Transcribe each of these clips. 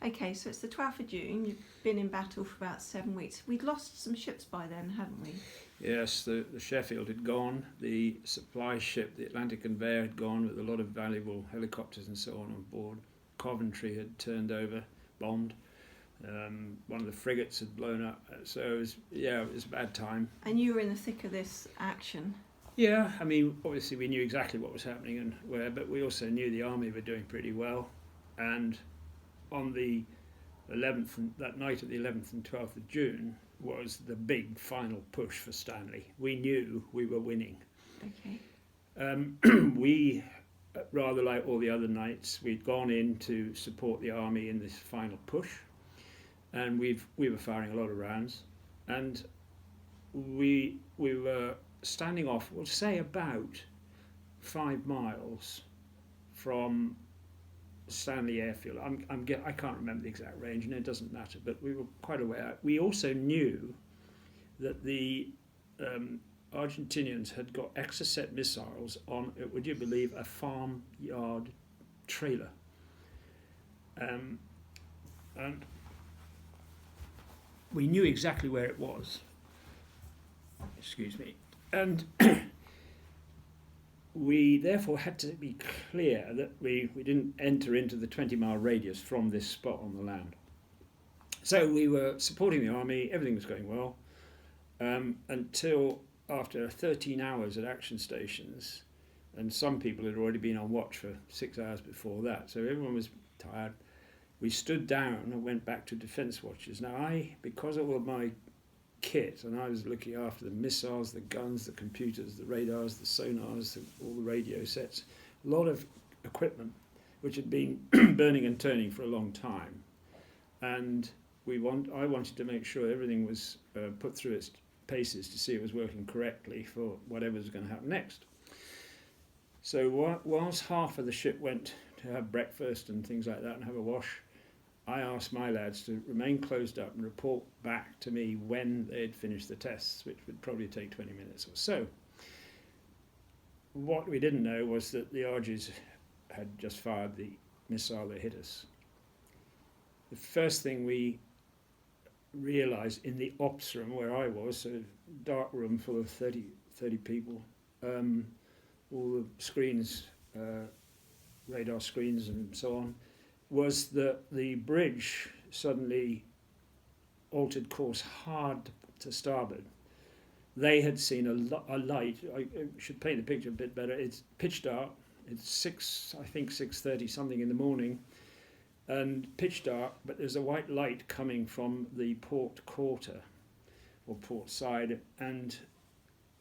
Okay, so it's the 12th of June. You've been in battle for about 7 weeks. We'd lost some ships by then, hadn't we? Yes, the Sheffield had gone. The supply ship, the Atlantic Conveyor, had gone with a lot of valuable helicopters and so on board. Coventry had turned over, bombed. One of the frigates had blown up. So it was a bad time. And you were in the thick of this action. Yeah, I mean, obviously we knew exactly what was happening and where, but we also knew the army were doing pretty well. And on the 11th, that night of the 11th and 12th of June, was the big final push for Stanley. We knew we were winning. Okay. We, rather like all the other nights, we'd gone in to support the army in this final push, and we were firing a lot of rounds, and we were standing off, we'll say about 5 miles from Stanley Airfield. I can't remember the exact range, and it doesn't matter, but we were quite aware. We also knew that the Argentinians had got Exocet missiles on, would you believe, a farmyard trailer. And we knew exactly where it was. Excuse me. And we therefore had to be clear that we didn't enter into the 20-mile radius from this spot on the land. So we were supporting the army, everything was going well, until after 13 hours at action stations, and some people had already been on watch for 6 hours before that, so everyone was tired. We stood down and went back to defence watches. Now because of all my kit, and I was looking after the missiles, the guns, the computers, the radars, the sonars, all the radio sets, a lot of equipment which had been burning and turning for a long time, and I wanted to make sure everything was put through its paces to see it was working correctly for whatever was going to happen next. So whilst half of the ship went to have breakfast and things like that and have a wash, I asked my lads to remain closed up and report back to me when they had finished the tests, which would probably take 20 minutes or so. What we didn't know was that the Argies had just fired the missile that hit us. The first thing we realised in the ops room where I was, so a dark room full of 30 people, all the screens, radar screens and so on, was that the bridge suddenly altered course hard to starboard. They had seen a light. I should paint the picture a bit better. It's pitch dark. It's 6:30 something in the morning, and pitch dark, but there's a white light coming from the port quarter or port side, and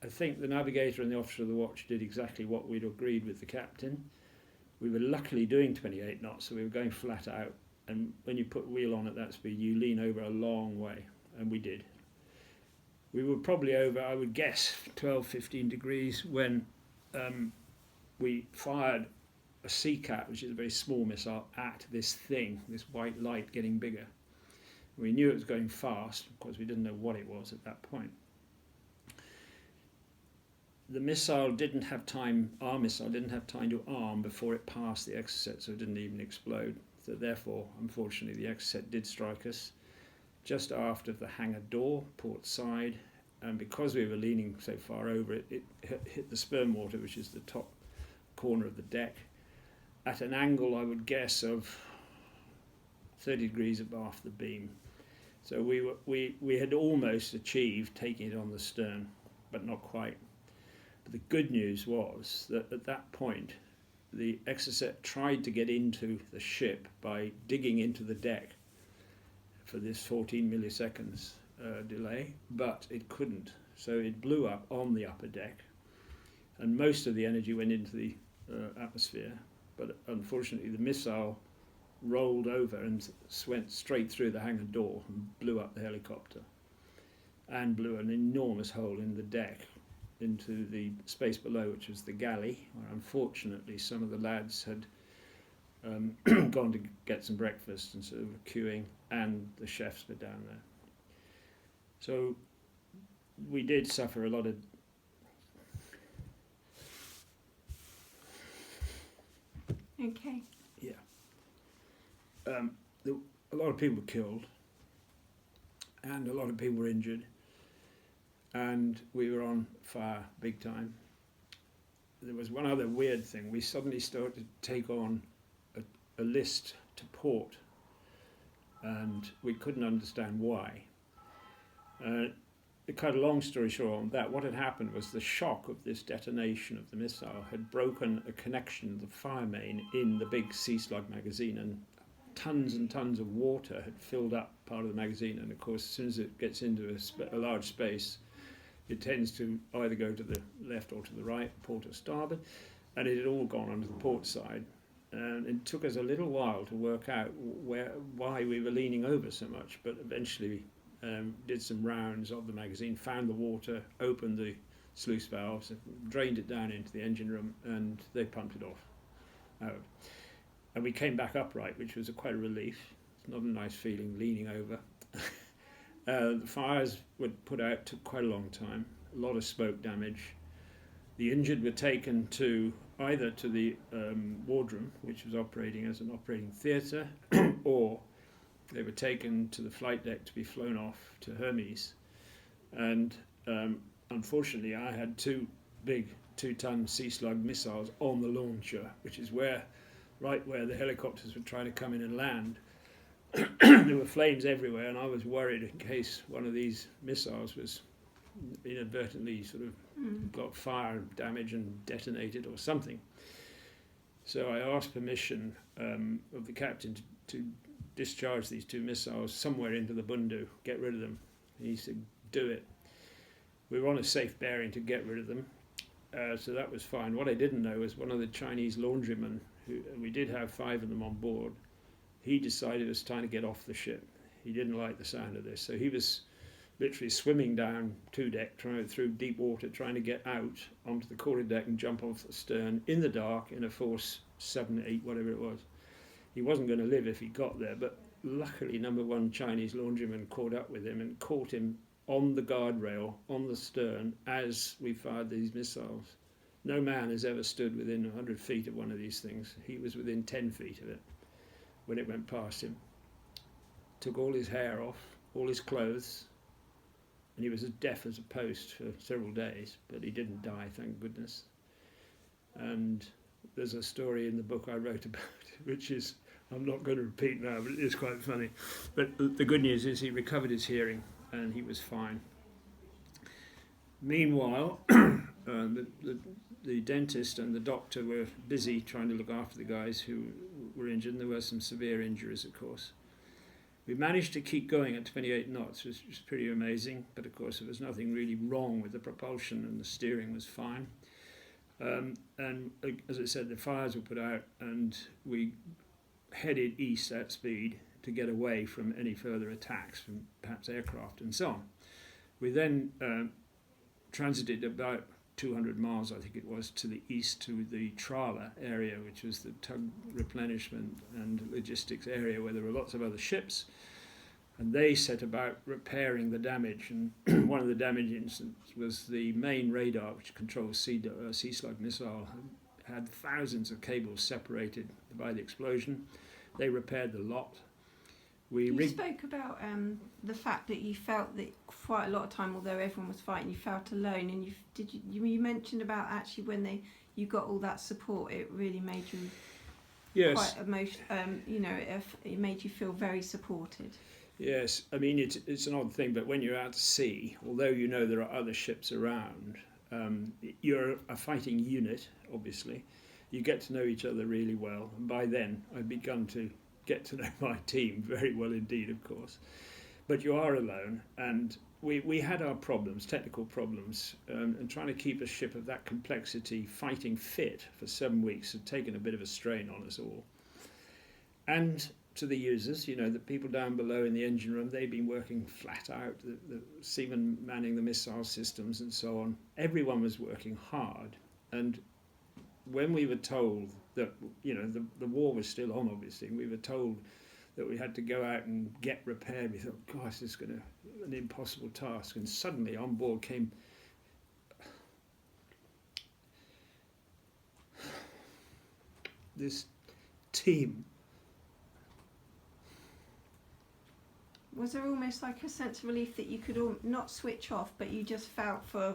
I think the navigator and the officer of the watch did exactly what we'd agreed with the captain. We were luckily doing 28 knots, so we were going flat out, and when you put wheel on at that speed, you lean over a long way, and we did. We were probably over, I would guess, 12-15 degrees when we fired a Seacat, which is a very small missile, at this thing, this white light getting bigger. We knew it was going fast, of course we didn't know what it was at that point. The missile didn't have time, our missile didn't have time to arm before it passed the Exocet, so it didn't even explode. So therefore, unfortunately, the Exocet did strike us just after the hangar door, port side, and because we were leaning so far over it, it hit the sperm water, which is the top corner of the deck, at an angle, I would guess, of 30 degrees above the beam. So we had almost achieved taking it on the stern, but not quite. But the good news was that at that point, the Exocet tried to get into the ship by digging into the deck for this 14 milliseconds delay, but it couldn't. So it blew up on the upper deck, and most of the energy went into the atmosphere. But unfortunately, the missile rolled over and went straight through the hangar door and blew up the helicopter, and blew an enormous hole in the deck into the space below, which was the galley, where unfortunately some of the lads had gone to get some breakfast and sort of queuing, and the chefs were down there. So we did suffer a lot of Okay. Yeah. a lot of people were killed, and a lot of people were injured, and we were on fire big time. There was one other weird thing. We suddenly started to take on a list to port, and we couldn't understand why. To cut a long story short on that, what had happened was the shock of this detonation of the missile had broken a connection of the fire main in the big sea slug magazine, and tons and tons of water had filled up part of the magazine. And of course, as soon as it gets into a large space, it tends to either go to the left or to the right, port or starboard, and it had all gone onto the port side. And it took us a little while to work out why we were leaning over so much, but eventually did some rounds of the magazine, found the water, opened the sluice valves, drained it down into the engine room, and they pumped it off out. And we came back upright, which was quite a relief. It's not a nice feeling leaning over. The fires were put out, took quite a long time, a lot of smoke damage. The injured were taken either to the wardroom, which was operating as an operating theatre, or they were taken to the flight deck to be flown off to Hermes. And unfortunately, I had two big 2-ton Sea Slug missiles on the launcher, which is right where the helicopters were trying to come in and land. There were flames everywhere, and I was worried in case one of these missiles was inadvertently sort of got fire damage and detonated or something. So I asked permission of the captain to discharge these 2 missiles somewhere into the Bundu, get rid of them. And he said, do it. We were on a safe bearing to get rid of them, so that was fine. What I didn't know was one of the Chinese laundrymen, we did have 5 of them on board, he decided it was time to get off the ship. He didn't like the sound of this, so he was literally swimming down to deck, through deep water, trying to get out onto the quarter deck and jump off the stern in the dark in a force 7, 8, whatever it was. He wasn't going to live if he got there, but luckily number 1 Chinese laundryman caught up with him and caught him on the guardrail, on the stern, as we fired these missiles. No man has ever stood within 100 feet of one of these things. He was within 10 feet of it when it went past him. Took all his hair off, all his clothes, and he was as deaf as a post for several days, but he didn't die, thank goodness. And there's a story in the book I wrote about it, which is, I'm not going to repeat now, but it is quite funny. But the good news is he recovered his hearing and he was fine. Meanwhile, the dentist and the doctor were busy trying to look after the guys who were injured, and there were some severe injuries, of course. We managed to keep going at 28 knots, which was pretty amazing, but of course there was nothing really wrong with the propulsion and the steering was fine. And as I said, the fires were put out and we headed east at speed to get away from any further attacks from perhaps aircraft and so on. We then transited about 200 miles, I think it was, to the east to the trawler area, which was the tug replenishment and logistics area where there were lots of other ships, and they set about repairing the damage. And one of the damage incidents was the main radar, which controls Sea Slug missile, had thousands of cables separated by the explosion. They repaired the lot. You spoke about the fact that you felt that quite a lot of time, although everyone was fighting, you felt alone. And you mentioned about actually when you got all that support, it really made you quite emotional. It made you feel very supported. Yes, I mean it's an odd thing, but when you're out to sea, although you know there are other ships around, you're a fighting unit. Obviously, you get to know each other really well. And by then, I'd begun to get to know my team very well indeed, of course. But you are alone, and we had our problems, technical problems, and trying to keep a ship of that complexity fighting fit for 7 weeks had taken a bit of a strain on us all. And to the users, the people down below in the engine room, they've been working flat out, the seamen manning the missile systems and so on. Everyone was working hard, and when we were told that the war was still on, obviously, and we were told that we had to go out and get repaired, we thought, gosh, this is an impossible task. And suddenly on board came this team Was there almost like a sense of relief that you could not switch off, but you just felt for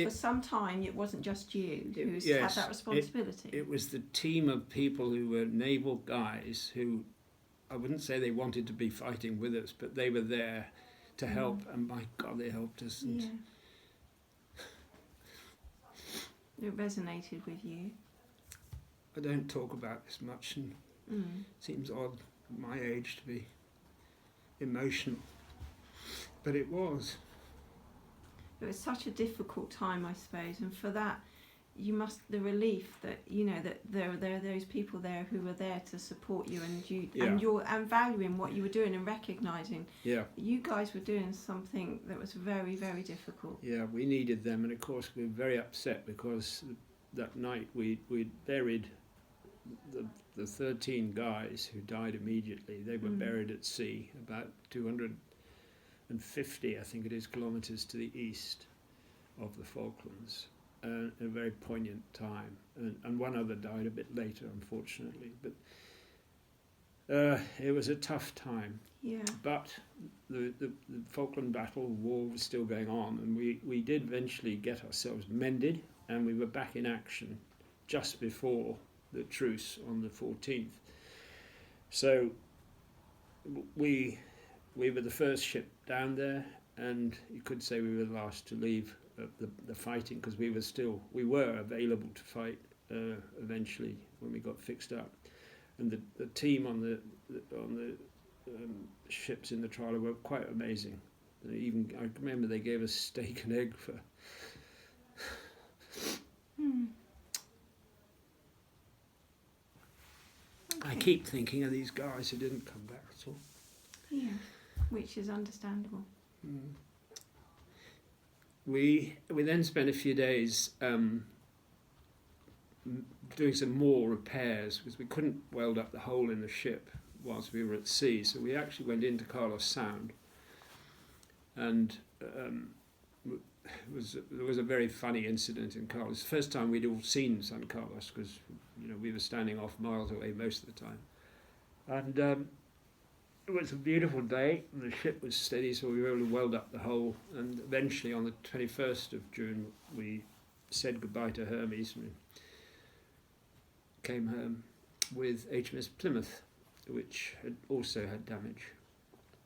some time it wasn't just you who had that responsibility? It was the team of people who were naval guys who, I wouldn't say they wanted to be fighting with us, but they were there to help, and my God, they helped us. And yeah. It resonated with you. I don't talk about this much, and it seems odd at my age to be emotional, but it was. It was such a difficult time, I suppose, and for that, the relief that that there are those people there who were there to support you, and valuing what you were doing and recognising. Yeah. You guys were doing something that was very, very difficult. Yeah, we needed them, and of course we were very upset because that night we'd buried the 13 guys who died immediately. They were buried at sea, about 250, I think it is, kilometres to the east of the Falklands. A very poignant time, and one other died a bit later, unfortunately. But it was a tough time. Yeah. But the Falkland Battle war was still going on, and we did eventually get ourselves mended, and we were back in action just before the truce on the 14th. So we were the first ship down there, and you could say we were the last to leave the fighting, because we were available to fight eventually when we got fixed up. And the team on the ships in the trawler were quite amazing. I remember they gave us steak and egg for. Okay. I keep thinking of these guys who didn't come back at all. Yeah, which is understandable. We then spent a few days doing some more repairs, because we couldn't weld up the hole in the ship whilst we were at sea. So we actually went into Carlos Sound, and there was a very funny incident in Carlos. The first time we'd all seen San Carlos, because we were standing off miles away most of the time, and it was a beautiful day, and the ship was steady, so we were able to weld up the hole. And eventually, on the 21st of June, we said goodbye to Hermes and came home with HMS Plymouth, which had also had damage.